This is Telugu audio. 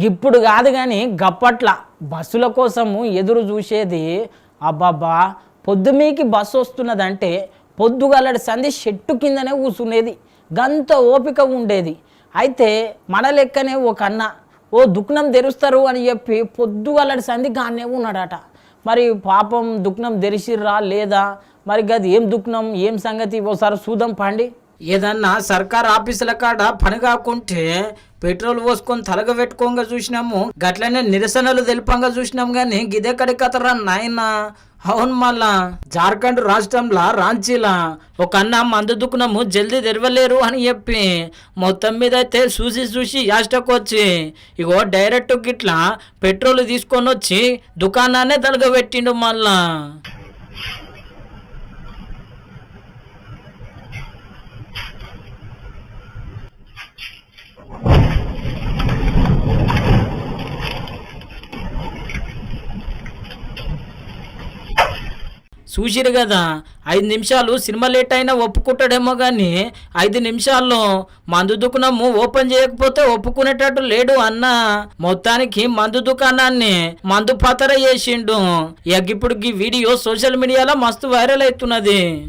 ఇప్పుడు కాదు కానీ గప్పట్ల బస్సుల కోసము ఎదురు చూసేది. అబ్బాబ్బా, పొద్దుమీకి బస్సు వస్తున్నదంటే పొద్దుగలడి సంధి చెట్టు కిందనే కూర్చునేది, గంత ఓపిక ఉండేది. అయితే మన లెక్కనే ఒక అన్న ఓ దుఃఖనం తెరుస్తారు అని చెప్పి పొద్దుగలడి సంధి గానే ఉన్నాడట. మరి పాపం దుఃఖనం తెరిచిర్రా లేదా, మరి గది ఏం దుఃఖనం ఏం సంగతి ఓసారి చూద్దాం పండి. ఏదన్నా సర్కార్ ఆఫీసుల కాడ పని కాకుంటే పెట్రోల్ పోసుకొని తలగ పెట్టుకోగా చూసినాము, గట్లనే నిరసనలు తెలిపంగా చూసినాం. కానీ గిదే కడికతరా నాయన. అవును, మళ్ళా జార్ఖండ్ రాష్ట్రంలో రాంచీలా ఒక అన్న మందు దుకునము జల్దీ తెరవలేరు అని చెప్పి మొత్తం మీద అయితే చూసి యాస్టకొచ్చి ఇగో డైరెక్ట్ గిట్లా పెట్రోల్ తీసుకొని వచ్చి దుకాణాన్నే తలగబెట్టిండు మళ్ళా. చూసిరు కదా, 5 నిమిషాలు సినిమా లేట్ అయినా ఒప్పుకుంటాడేమో కానీ 5 నిమిషాల్లో మందు దుకాణము ఓపెన్ చేయకపోతే ఒప్పుకునేటట్టు లేడు అన్న. మొత్తానికి మందు దుకాణాన్ని మందు పాతర చేసిండు. ఇప్పుడు ఈ వీడియో సోషల్ మీడియాలో మస్తు వైరల్ అవుతున్నది.